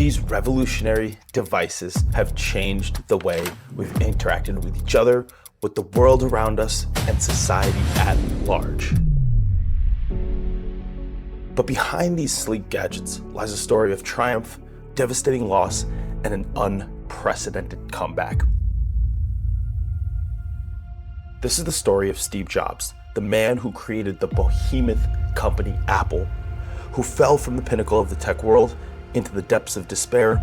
These revolutionary devices have changed the way we've interacted with each other, with the world around us, and society at large. But behind these sleek gadgets lies a story of triumph, devastating loss, and an unprecedented comeback. This is the story of Steve Jobs, the man who created the behemoth company Apple, who fell from the pinnacle of the tech world into the depths of despair,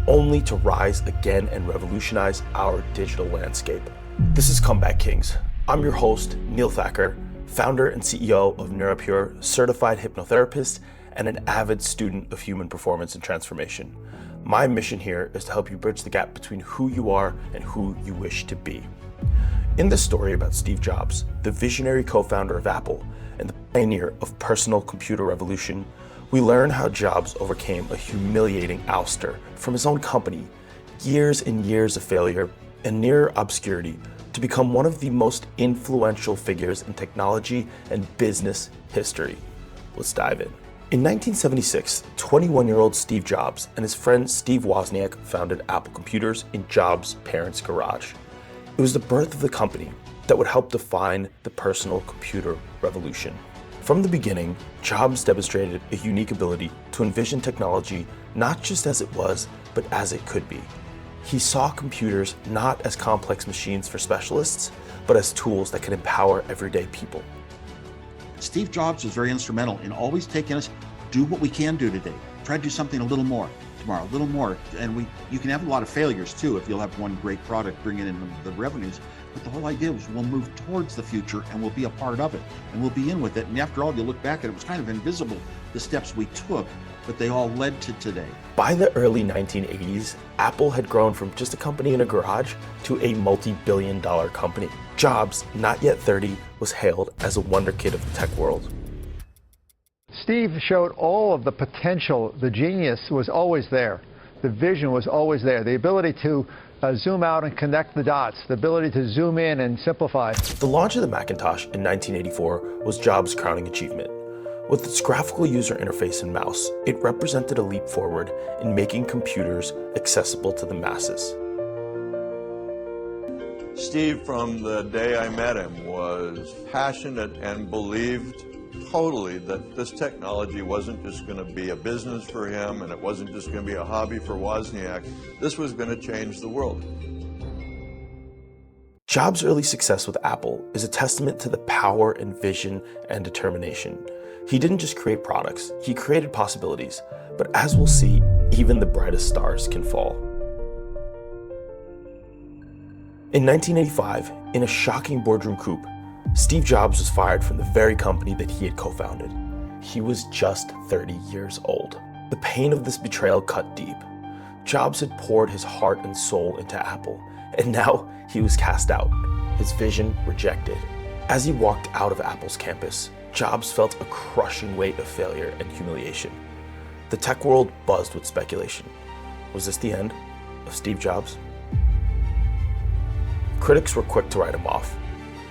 only to rise again and revolutionize our digital landscape. This is Comeback Kings. I'm your host, Neil Thacker, founder and CEO of NeuroPure, certified hypnotherapist, and an avid student of human performance and transformation. My mission here is to help you bridge the gap between who you are and who you wish to be. In this story about Steve Jobs, the visionary co-founder of Apple and the pioneer of personal computer revolution, we learn how Jobs overcame a humiliating ouster from his own company, years and years of failure and near obscurity, to become one of the most influential figures in technology and business history. Let's dive in. In 1976, 21-year-old Steve Jobs and his friend Steve Wozniak founded Apple Computers in Jobs' parents' garage. It was the birth of the company that would help define the personal computer revolution. From the beginning, Jobs demonstrated a unique ability to envision technology not just as it was, but as it could be. He saw computers not as complex machines for specialists, but as tools that can empower everyday people. Steve Jobs was very instrumental in always taking us, do what we can do today. Try to do something a little more tomorrow, a little more. And you can have a lot of failures too if you'll have one great product bringing in the revenues. But the whole idea was we'll move towards the future and we'll be a part of it and we'll be in with it. And after all, you look back and it was kind of invisible, the steps we took, but they all led to today. By the early 1980s, Apple had grown from just a company in a garage to a multi-billion-dollar company. Jobs, not yet 30, was hailed as a wonder kid of the tech world. Steve showed all of the potential. The genius was always there. The vision was always there. The ability to zoom out and connect the dots, the ability to zoom in and simplify. The launch of the Macintosh in 1984 was Jobs' crowning achievement. With its graphical user interface and mouse, it represented a leap forward in making computers accessible to the masses. Steve, from the day I met him, was passionate and believed totally that this technology wasn't just going to be a business for him and it wasn't just going to be a hobby for Wozniak. This was going to change the world. Jobs' early success with Apple is a testament to the power and vision and determination. He didn't just create products, he created possibilities. But as we'll see, even the brightest stars can fall. In 1985, in a shocking boardroom coup, Steve Jobs was fired from the very company that he had co-founded. He was just 30 years old. The pain of this betrayal cut deep. Jobs had poured his heart and soul into Apple, and now he was cast out, his vision rejected. As he walked out of Apple's campus, Jobs felt a crushing weight of failure and humiliation. The tech world buzzed with speculation. Was this the end of Steve Jobs? Critics were quick to write him off.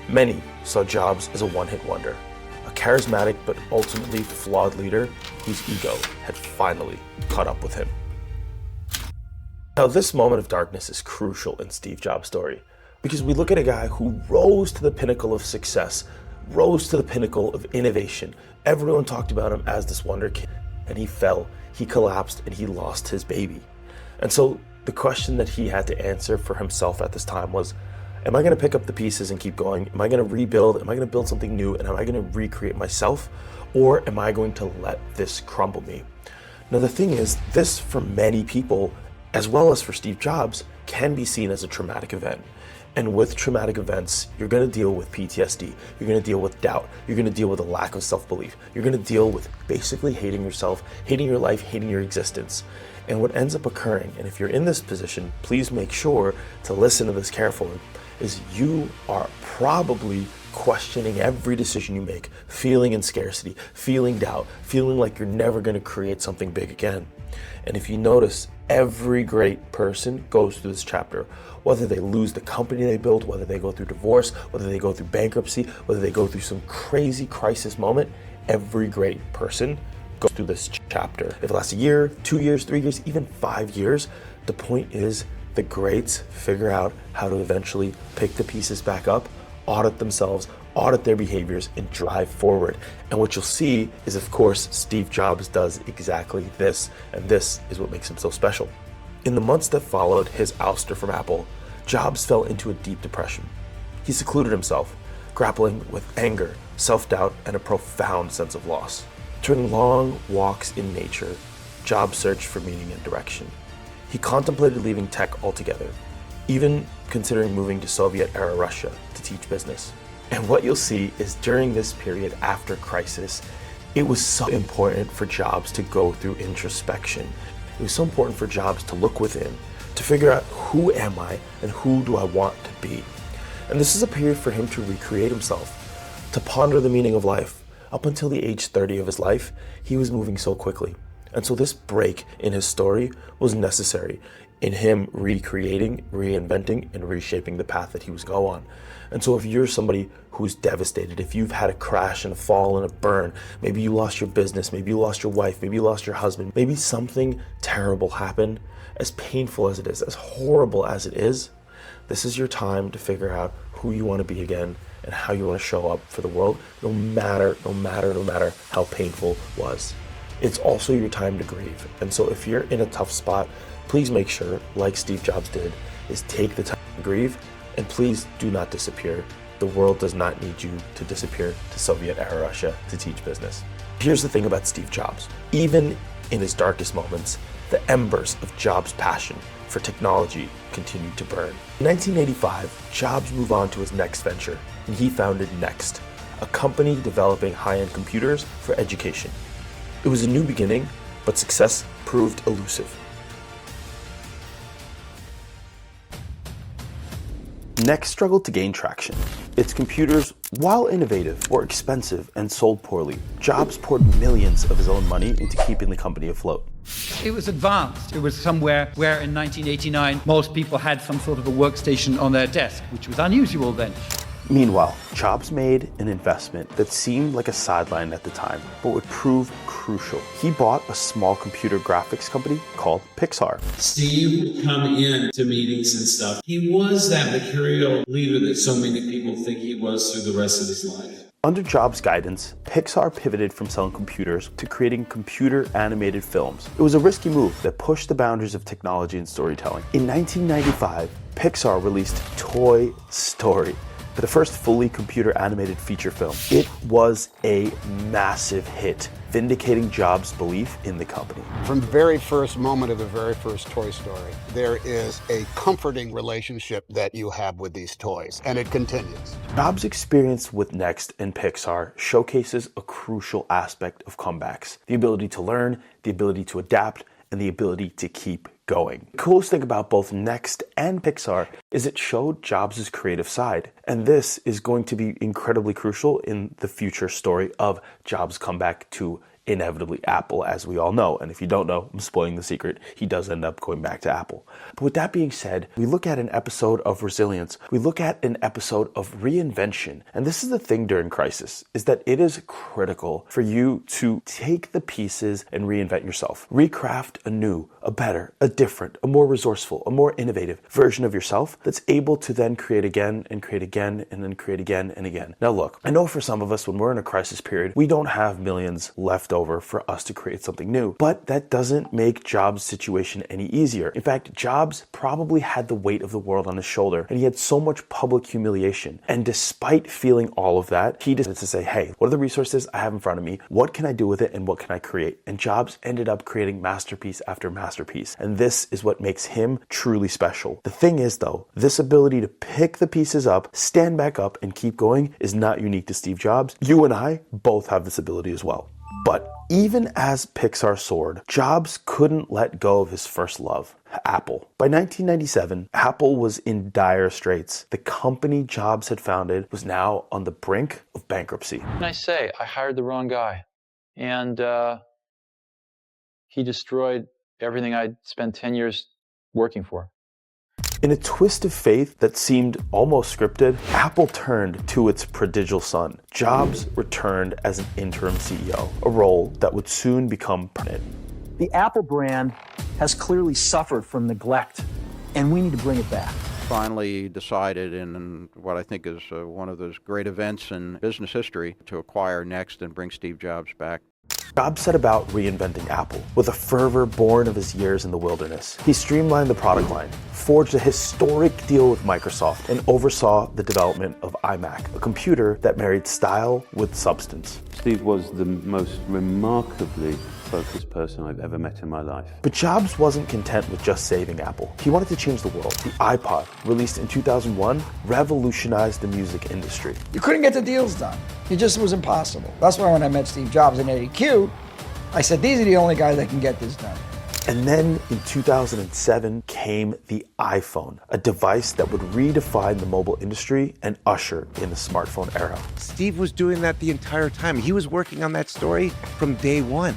Many saw Jobs as a one-hit wonder, a charismatic but ultimately flawed leader whose ego had finally caught up with him. Now, this moment of darkness is crucial in Steve Jobs' story because we look at a guy who rose to the pinnacle of success, rose to the pinnacle of innovation. Everyone talked about him as this wonder kid, and he fell, he collapsed, and he lost his baby. And so the question that he had to answer for himself at this time was, am I going to pick up the pieces and keep going? Am I going to rebuild? Am I going to build something new? And am I going to recreate myself? Or am I going to let this crumble me? Now, the thing is, this for many people, as well as for Steve Jobs, can be seen as a traumatic event. And with traumatic events, you're going to deal with PTSD. You're going to deal with doubt. You're going to deal with a lack of self-belief. You're going to deal with basically hating yourself, hating your life, hating your existence. And what ends up occurring, and if you're in this position, please make sure to listen to this carefully, is you are probably questioning every decision you make, feeling in scarcity, feeling doubt, feeling like you're never going to create something big again. And if you notice, every great person goes through this chapter, whether they lose the company they built, whether they go through divorce, whether they go through bankruptcy, whether they go through some crazy crisis moment, every great person go through this chapter. If it lasts a year, 2 years, 3 years, even 5 years, the point is the greats figure out how to eventually pick the pieces back up, audit themselves, audit their behaviors, and drive forward. And what you'll see is, of course, Steve Jobs does exactly this, and this is what makes him so special. In the months that followed his ouster from Apple, Jobs fell into a deep depression. He secluded himself, grappling with anger, self-doubt, and a profound sense of loss. During long walks in nature, Jobs searched for meaning and direction. He contemplated leaving tech altogether, even considering moving to Soviet-era Russia to teach business. And what you'll see is during this period after crisis, it was so important for Jobs to go through introspection. It was so important for Jobs to look within, to figure out who am I and who do I want to be. And this is a period for him to recreate himself, to ponder the meaning of life. Up until the age 30 of his life, he was moving so quickly. And so this break in his story was necessary in him recreating, reinventing, and reshaping the path that he was going on. And so if you're somebody who's devastated, if you've had a crash and a fall and a burn, maybe you lost your business, maybe you lost your wife, maybe you lost your husband, maybe something terrible happened, as painful as it is, as horrible as it is, this is your time to figure out who you want to be again and how you want to show up for the world, no matter how painful it was. It's also your time to grieve. And so if you're in a tough spot, please make sure, like Steve Jobs did, is take the time to grieve, and please do not disappear. The world does not need you to disappear to Soviet-era Russia to teach business. Here's the thing about Steve Jobs. Even in his darkest moments, the embers of Jobs' passion for technology continued to burn. In 1985, Jobs moved on to his next venture, and he founded Next, a company developing high-end computers for education. It was a new beginning, but success proved elusive. Next struggled to gain traction. Its computers, while innovative, were expensive and sold poorly. Jobs poured millions of his own money into keeping the company afloat. It was advanced. It was somewhere where in 1989 most people had some sort of a workstation on their desk, which was unusual then. Meanwhile, Jobs made an investment that seemed like a sideline at the time, but would prove crucial. He bought a small computer graphics company called Pixar. Steve would come in to meetings and stuff. He was that mercurial leader that so many people think he was through the rest of his life. Under Jobs' guidance, Pixar pivoted from selling computers to creating computer-animated films. It was a risky move that pushed the boundaries of technology and storytelling. In 1995, Pixar released Toy Story, the first fully computer-animated feature film. It was a massive hit, vindicating Jobs' belief in the company. From the very first moment of the very first Toy Story, there is a comforting relationship that you have with these toys, and it continues. Jobs' experience with Next and Pixar showcases a crucial aspect of comebacks: the ability to learn, the ability to adapt, and the ability to keep going. The coolest thing about both Next and Pixar is it showed Jobs' creative side. And this is going to be incredibly crucial in the future story of Jobs' comeback to inevitably Apple, as we all know. And if you don't know, I'm spoiling the secret, he does end up going back to Apple. But with that being said, we look at an episode of resilience. We look at an episode of reinvention. And this is the thing during crisis, is that it is critical for you to take the pieces and reinvent yourself. Recraft a new, a better, a different, a more resourceful, a more innovative version of yourself that's able to then create again and create again and then create again and again. Now look, I know for some of us when we're in a crisis period, we don't have millions left over for us to create something new, but that doesn't make Jobs' situation any easier. In fact, Jobs probably had the weight of the world on his shoulder, and he had so much public humiliation. And despite feeling all of that, he decided to say, hey, what are the resources I have in front of me? What can I do with it and what can I create? And Jobs ended up creating masterpiece after masterpiece. And this is what makes him truly special. The thing is though, this ability to pick the pieces up, stand back up, and keep going is not unique to Steve Jobs. You and I both have this ability as well. But even as Pixar soared, Jobs couldn't let go of his first love, Apple. By 1997, Apple was in dire straits. The company Jobs had founded was now on the brink of bankruptcy. And I say, I hired the wrong guy. And he destroyed everything I'd spent 10 years working for. In a twist of fate that seemed almost scripted, Apple turned to its prodigal son. Jobs returned as an interim CEO, a role that would soon become permanent. The Apple brand has clearly suffered from neglect, and we need to bring it back. Finally decided in what I think is one of those great events in business history to acquire Next and bring Steve Jobs back. Jobs set about reinventing Apple with a fervor born of his years in the wilderness. He streamlined the product line, forged a historic deal with Microsoft, and oversaw the development of iMac, a computer that married style with substance. Steve was the most remarkably focused person I've ever met in my life. But Jobs wasn't content with just saving Apple. He wanted to change the world. The iPod, released in 2001, revolutionized the music industry. You couldn't get the deals done. It just was impossible. That's why when I met Steve Jobs in ADQ, I said, these are the only guys that can get this done. And then in 2007 came the iPhone, a device that would redefine the mobile industry and usher in the smartphone era. Steve was doing that the entire time. He was working on that story from day one.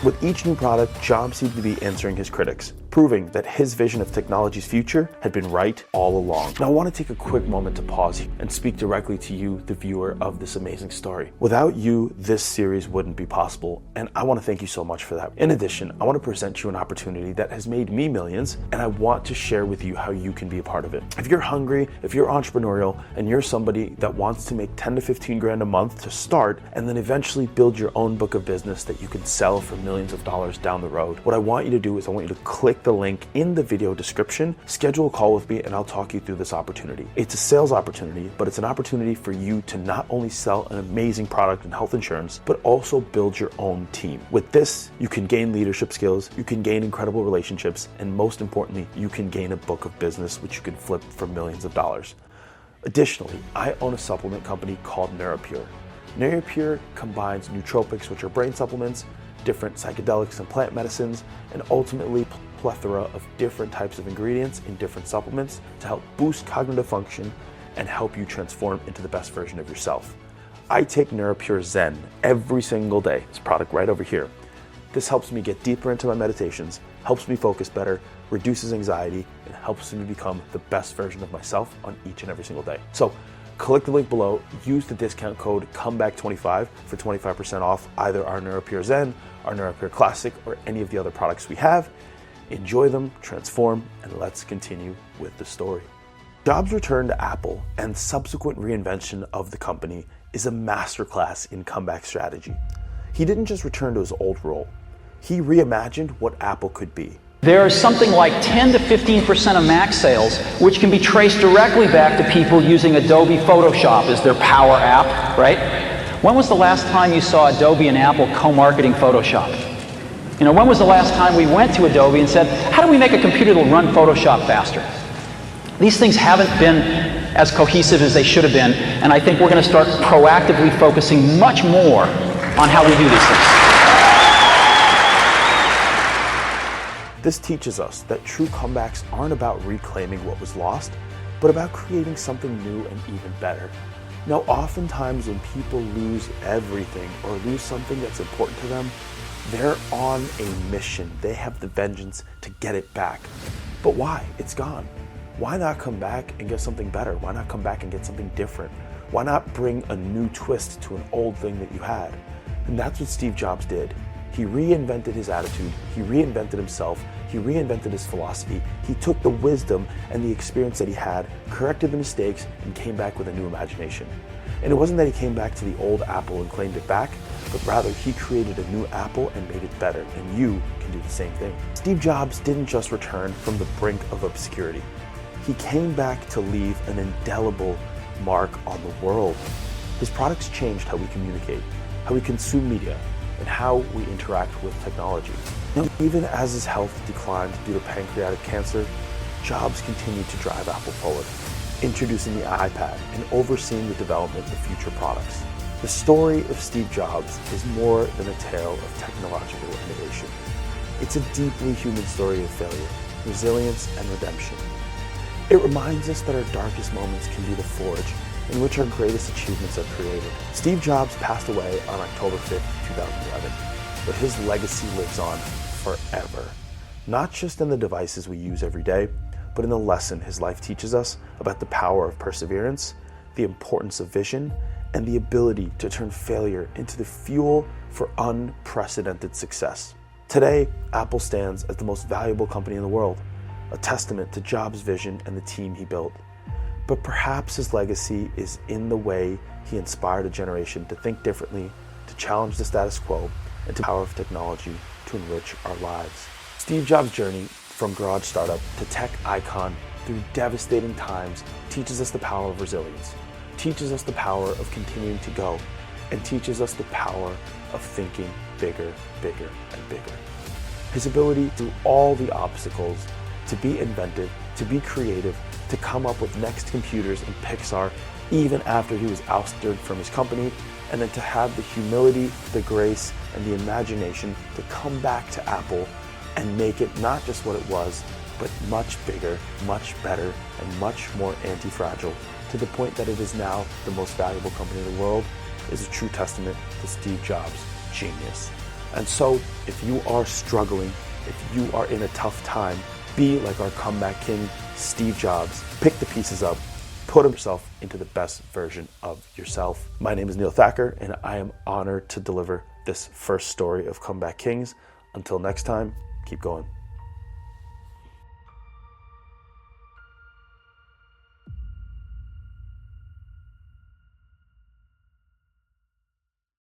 With each new product, Jobs seemed to be answering his critics, proving that his vision of technology's future had been right all along. Now I want to take a quick moment to pause here and speak directly to you, the viewer of this amazing story. Without you, this series wouldn't be possible, and I want to thank you so much for that. In addition, I want to present you an opportunity that has made me millions, and I want to share with you how you can be a part of it. If you're hungry, if you're entrepreneurial, and you're somebody that wants to make 10 to 15 grand a month to start, and then eventually build your own book of business that you can sell for millions of dollars down the road, what I want you to do is I want you to click the link in the video description, schedule a call with me, and I'll talk you through this opportunity. It's a sales opportunity, but it's an opportunity for you to not only sell an amazing product in health insurance, but also build your own team. With this, you can gain leadership skills, you can gain incredible relationships, and most importantly, you can gain a book of business which you can flip for millions of dollars. Additionally, I own a supplement company called NeuroPure. NeuroPure combines nootropics, which are brain supplements, different psychedelics and plant medicines, and ultimately plethora of different types of ingredients in different supplements to help boost cognitive function and help you transform into the best version of yourself. I take NeuroPure Zen every single day. This product right over here. This helps me get deeper into my meditations, helps me focus better, reduces anxiety, and helps me become the best version of myself on each and every single day. So click the link below, use the discount code COMEBACK25 for 25% off either our NeuroPure Zen, our NeuroPure Classic, or any of the other products we have. Enjoy them, transform, and let's continue with the story. Jobs' return to Apple and subsequent reinvention of the company is a masterclass in comeback strategy. He didn't just return to his old role, he reimagined what Apple could be. There is something like 10 to 15% of Mac sales which can be traced directly back to people using Adobe Photoshop as their power app, right? When was the last time you saw Adobe and Apple co-marketing Photoshop? You know, when was the last time we went to Adobe and said, how do we make a computer that will run Photoshop faster? These things haven't been as cohesive as they should have been, and I think we're going to start proactively focusing much more on how we do these things. This teaches us that true comebacks aren't about reclaiming what was lost, but about creating something new and even better. Now, oftentimes when people lose everything or lose something that's important to them, they're on a mission. They have the vengeance to get it back. But why? It's gone. Why not come back and get something better? Why not come back and get something different? Why not bring a new twist to an old thing that you had? And that's what Steve Jobs did. He reinvented his attitude, he reinvented himself, he reinvented his philosophy. He took the wisdom and the experience that he had, corrected the mistakes, and came back with a new imagination. And it wasn't that he came back to the old Apple and claimed it back, but rather he created a new Apple and made it better, and you can do the same thing. Steve Jobs didn't just return from the brink of obscurity. He came back to leave an indelible mark on the world. His products changed how we communicate, how we consume media, and how we interact with technology. Now, even as his health declined due to pancreatic cancer, Jobs continued to drive Apple forward, introducing the iPad and overseeing the development of future products. The story of Steve Jobs is more than a tale of technological innovation. It's a deeply human story of failure, resilience, and redemption. It reminds us that our darkest moments can be the forge in which our greatest achievements are created. Steve Jobs passed away on October 5th, 2011, but his legacy lives on forever. Not just in the devices we use every day, but in the lesson his life teaches us about the power of perseverance, the importance of vision, and the ability to turn failure into the fuel for unprecedented success. Today, Apple stands as the most valuable company in the world, a testament to Jobs' vision and the team he built. But perhaps his legacy is in the way he inspired a generation to think differently, to challenge the status quo, and to the power of technology to enrich our lives. Steve Jobs' journey from garage startup to tech icon through devastating times teaches us the power of resilience, teaches us the power of continuing to go, and teaches us the power of thinking bigger, bigger, and bigger. His ability through all the obstacles to be inventive, to be creative, to come up with next computers and Pixar even after he was ousted from his company, and then to have the humility, the grace, and the imagination to come back to Apple and make it not just what it was, but much bigger, much better, and much more anti-fragile, to the point that it is now the most valuable company in the world, is a true testament to Steve Jobs' genius. And so, if you are struggling, if you are in a tough time, be like our comeback king, Steve Jobs. Pick the pieces up, put yourself into the best version of yourself. My name is Neil Thacker, and I am honored to deliver this first story of Comeback Kings. Until next time, keep going.